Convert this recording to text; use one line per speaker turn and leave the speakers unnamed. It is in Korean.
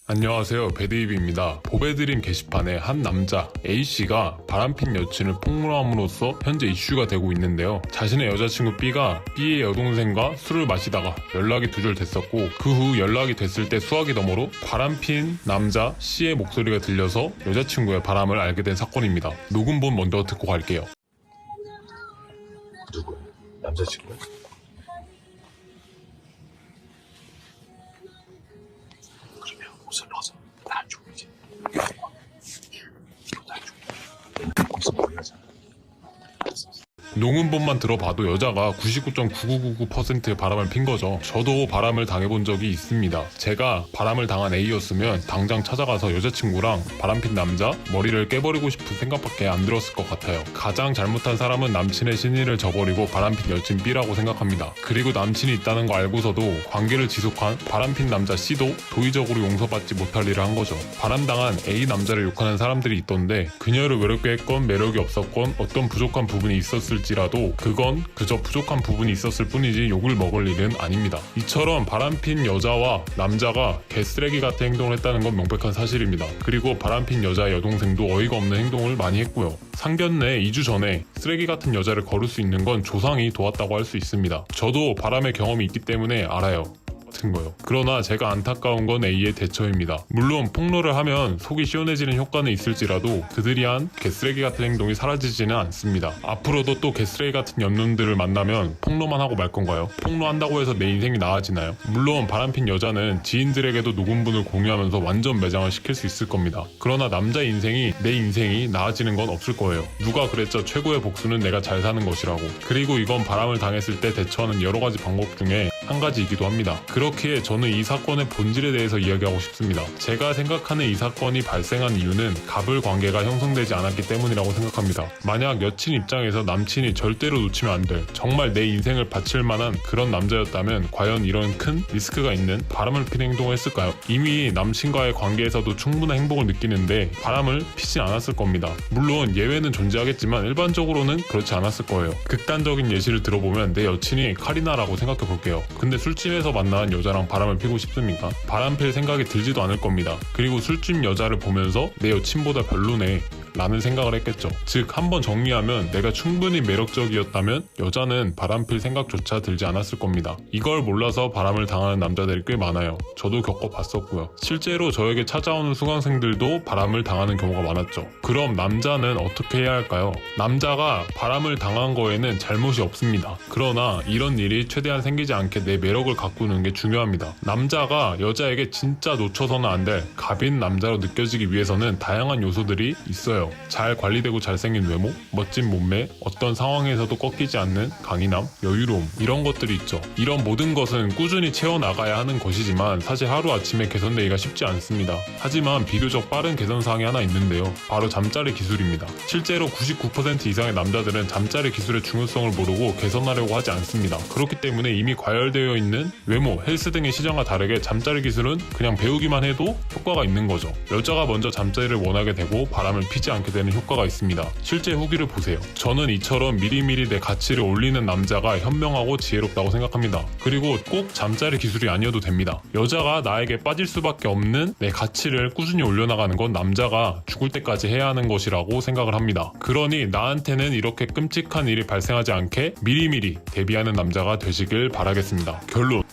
안녕하세요, 배드입입니다. 보배드림 게시판에 한 남자 A씨가 바람핀 여친을 폭로함으로써 현재 이슈가 되고 있는데요. 자신의 여자친구 B가 B의 여동생과 술을 마시다가 연락이 두절됐었고, 그 후 연락이 됐을 때 수화기 너머로 바람핀 남자 C의 목소리가 들려서 여자친구의 바람을 알게 된 사건입니다. 녹음본 먼저 듣고 갈게요.
누구야? 남자친구야? 그러면 옷을 벗어. 나 안 죽이지. 이거 나 안 죽이지. 옷을 벗어야잖아.
녹음본만 들어봐도 여자가 99.9999%의 바람을 핀 거죠. 저도 바람을 당해본 적이 있습니다. 제가 바람을 당한 A였으면 당장 찾아가서 여자친구랑 바람핀 남자 머리를 깨버리고 싶은 생각밖에 안 들었을 것 같아요. 가장 잘못한 사람은 남친의 신의를 저버리고 바람핀 여친 B라고 생각합니다. 그리고 남친이 있다는 거 알고서도 관계를 지속한 바람핀 남자 C도 도의적으로 용서받지 못할 일을 한 거죠. 바람당한 A 남자를 욕하는 사람들이 있던데, 그녀를 외롭게 했건 매력이 없었건 어떤 부족한 부분이 있었을지라도 그건 그저 부족한 부분이 있었을 뿐이지 욕을 먹을 일은 아닙니다. 이처럼 바람핀 여자와 남자가 개쓰레기 같은 행동을 했다는 건 명백한 사실입니다. 그리고 바람핀 여자의 여동생도 어이가 없는 행동을 많이 했고요. 상견례 2주 전에 쓰레기 같은 여자를 거를 수 있는 건 조상이 도왔다고 할 수 있습니다. 저도 바람의 경험이 있기 때문에 알아요. 같은 거요. 그러나 제가 안타까운 건 A의 대처입니다. 물론 폭로를 하면 속이 시원해지는 효과는 있을지라도 그들이 한 개쓰레기 같은 행동이 사라지지는 않습니다. 앞으로도 또 개쓰레기 같은 연놈들을 만나면 폭로만 하고 말 건가요? 폭로한다고 해서 내 인생이 나아지나요? 물론 바람핀 여자는 지인들에게도 녹음본을 공유하면서 완전 매장을 시킬 수 있을 겁니다. 그러나 남자 인생이 내 인생이 나아지는 건 없을 거예요. 누가 그랬죠? 최고의 복수는 내가 잘 사는 것이라고. 그리고 이건 바람을 당했을 때 대처하는 여러 가지 방법 중에 한 가지이기도 합니다. 그렇기에 저는 이 사건의 본질에 대해서 이야기하고 싶습니다. 제가 생각하는 이 사건이 발생한 이유는 갑을 관계가 형성되지 않았기 때문이라고 생각합니다. 만약 여친 입장에서 남친이 절대로 놓치면 안 될, 정말 내 인생을 바칠 만한 그런 남자였다면 과연 이런 큰 리스크가 있는 바람을 피는 행동을 했을까요? 이미 남친과의 관계에서도 충분한 행복을 느끼는데 바람을 피진 않았을 겁니다. 물론 예외는 존재하겠지만 일반적으로는 그렇지 않았을 거예요. 극단적인 예시를 들어보면 내 여친이 카리나라고 생각해 볼게요. 근데 술집에서 만난 여자랑 바람을 피고 싶습니까? 바람 필 생각이 들지도 않을 겁니다. 그리고 술집 여자를 보면서 내 여친보다 별로네 라는 생각을 했겠죠. 즉, 한번 정리하면 내가 충분히 매력적이었다면 여자는 바람필 생각조차 들지 않았을 겁니다. 이걸 몰라서 바람을 당하는 남자들이 꽤 많아요. 저도 겪어봤었고요. 실제로 저에게 찾아오는 수강생들도 바람을 당하는 경우가 많았죠. 그럼 남자는 어떻게 해야 할까요? 남자가 바람을 당한 거에는 잘못이 없습니다. 그러나 이런 일이 최대한 생기지 않게 내 매력을 가꾸는 게 중요합니다. 남자가 여자에게 진짜 놓쳐서는 안 될 갑인 남자로 느껴지기 위해서는 다양한 요소들이 있어요. 잘 관리되고 잘생긴 외모, 멋진 몸매, 어떤 상황에서도 꺾이지 않는 강인함, 여유로움, 이런 것들이 있죠. 이런 모든 것은 꾸준히 채워나가야 하는 것이지만 사실 하루아침에 개선되기가 쉽지 않습니다. 하지만 비교적 빠른 개선사항이 하나 있는데요. 바로 잠자리 기술입니다. 실제로 99% 이상의 남자들은 잠자리 기술의 중요성을 모르고 개선하려고 하지 않습니다. 그렇기 때문에 이미 과열되어 있는 외모, 헬스 등의 시장과 다르게 잠자리 기술은 그냥 배우기만 해도 효과가 있는 거죠. 여자가 먼저 잠자리를 원하게 되고 바람을 피지 않게 되는 효과가 있습니다. 실제 후기를 보세요. 저는 이처럼 미리미리 내 가치를 올리는 남자가 현명하고 지혜롭다고 생각합니다. 그리고 꼭 잠자리 기술이 아니어도 됩니다. 여자가 나에게 빠질 수밖에 없는 내 가치를 꾸준히 올려나가는 건 남자가 죽을 때까지 해야 하는 것이라고 생각을 합니다. 그러니 나한테는 이렇게 끔찍한 일이 발생하지 않게 미리미리 대비하는 남자가 되시길 바라겠습니다. 결론.